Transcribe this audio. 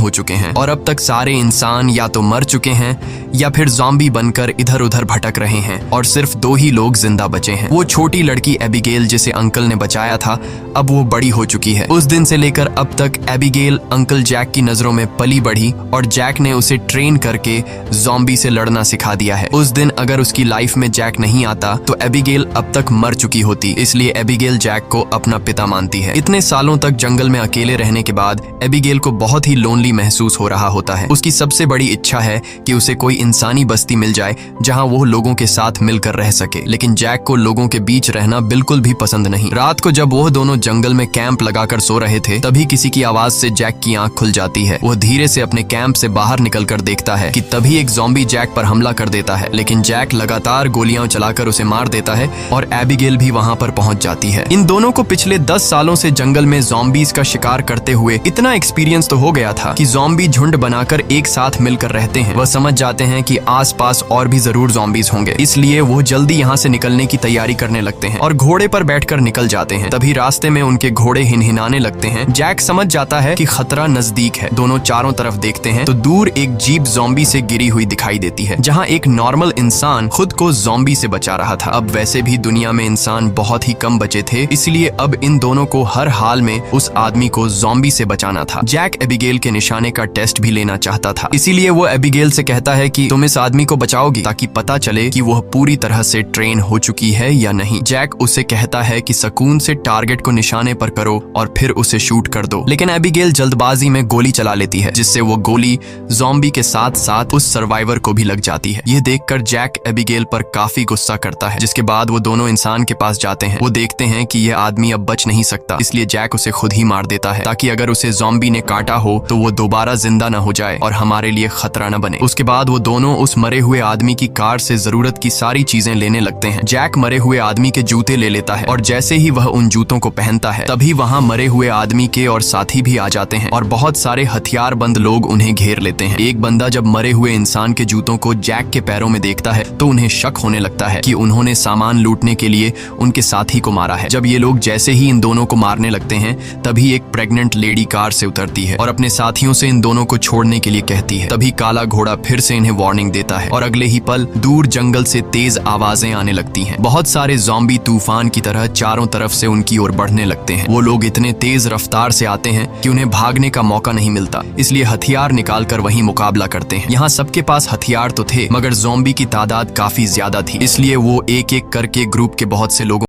हो चुके हैं और अब तक सारे इंसान या तो मर चुके हैं या फिर ज़ॉम्बी बनकर इधर उधर भटक रहे हैं और सिर्फ 2 ही लोग जिंदा बचे हैं। वो छोटी लड़की एबिगेल जिसे अंकल ने बचाया था, अब वो बड़ी हो चुकी है। उस दिन से लेकर अब तक एबिगेल अंकल जैक की नजरों में पली बढ़ी और जैक ने उसे ट्रेन करके ज़ॉम्बी से लड़ना सिखा दिया है। उस दिन अगर उसकी लाइफ में जैक नहीं आता तो एबिगेल अब तक मर चुकी होती, इसलिए एबिगेल जैक को अपना पिता मानती है। इतने सालों तक जंगल में अकेले रहने के बाद एबिगेल को बहुत ही लोनली महसूस हो रहा होता है। उसकी सबसे बड़ी इच्छा है कि उसे कोई इंसानी बस्ती मिल जाए जहां वो लोगों के साथ मिलकर रह सके, लेकिन जैक को लोगों के बीच रहना बिल्कुल भी पसंद नहीं। रात को जब वो दोनों जंगल में कैंप लगाकर सो रहे थे, तभी किसी की आवाज से जैक की आंख खुल जाती है। वो धीरे से अपने कैंप से बाहर निकलकर देखता है कि तभी एक ज़ॉम्बी जैक पर हमला कर देता है, लेकिन जैक लगातार गोलियां चलाकर उसे मार देता है और एबिगेल भी वहां पर पहुंच जाती है। इन दोनों को पिछले 10 सालों से जंगल में ज़ॉम्बीज का शिकार करते हुए इतना एक्सपीरियंस तो हो गया था कि ज़ॉम्बी झुंड बनाकर एक साथ मिलकर रहते हैं। वह समझ जाते हैं कि आसपास और भी जरूर ज़ॉम्बीज होंगे, इसलिए वो जल्दी यहाँ से निकलने की तैयारी करने लगते हैं और घोड़े पर बैठकर निकल जाते हैं। तभी रास्ते में उनके घोड़े हिनहिनाने लगते हैं। जैक समझ जाता है कि खतरा नजदीक है। दोनों चारों तरफ देखते हैं तो दूर एक जीप ज़ॉम्बी से गिरी हुई दिखाई देती है, जहाँ एक नॉर्मल इंसान खुद को ज़ॉम्बी से बचा रहा था। अब वैसे भी दुनिया में इंसान बहुत ही कम बचे थे, इसलिए अब इन दोनों को हर हाल में उस आदमी को ज़ॉम्बी से बचाना था। जैक एबिगेल के निशाने का टेस्ट भी लेना चाहता था, इसीलिए वो एबिगेल से कहता है कि तुम इस आदमी को बचाओगी ताकि पता चले कि वह पूरी तरह से ट्रेन हो चुकी है या नहीं। जैक उसे कहता है कि सुकून से टारगेट को निशाने पर करो और फिर उसे शूट कर दो, लेकिन एबिगेल जल्दबाजी में गोली चला लेती है, जिससे वो गोली ज़ॉम्बी के साथ साथ उस सर्वाइवर को भी लग जाती है। ये देखकर जैक एबिगेल पर काफी गुस्सा करता है, जिसके बाद वो दोनों इंसान के पास जाते हैं। वो देखते हैं कि यह आदमी अब बच नहीं सकता, इसलिए जैक उसे खुद ही मार देता है ताकि अगर उसे ज़ॉम्बी ने काटा हो तो वो दोबारा जिंदा न हो जाए और हमारे लिए खतरा न बने। उसके बाद वो दोनों उस मरे हुए आदमी की कार से जरूरत की सारी चीजें लेने लगते हैं। जैक मरे हुए आदमी के जूते ले लेता है और जैसे ही वह उन जूतों को पहनता है, तभी वहाँ मरे हुए आदमी के और साथी भी आ जाते हैं और बहुत सारे हथियारबंद लोग उन्हें घेर लेते हैं। एक बंदा जब मरे हुए इंसान के जूतों को जैक के पैरों में देखता है तो उन्हें शक होने लगता है कि उन्होंने सामान लूटने के लिए उनके साथी को मारा है। जब ये लोग जैसे ही इन दोनों को मारने लगते हैं, तभी एक प्रेग्नेंट लेडी कार से उतरती है और अपने साथियों से इन दोनों को छोड़ने के लिए कहती है। तभी काला घोड़ा फिर से इन्हें वार्निंग देता है और अगले ही पल दूर जंगल से तेज आवाजें आने लगती हैं। बहुत सारे ज़ॉम्बी तूफान की तरह चारों तरफ से उनकी ओर बढ़ने लगते हैं। वो लोग इतने तेज रफ्तार से आते हैं कि उन्हें भागने का मौका नहीं मिलता, इसलिए हथियार निकालकर वहीं मुकाबला करते हैं। यहाँ सबके पास हथियार तो थे, मगर ज़ॉम्बी की तादाद काफी ज्यादा थी, इसलिए वो एक एक करके ग्रुप के बहुत से लोगों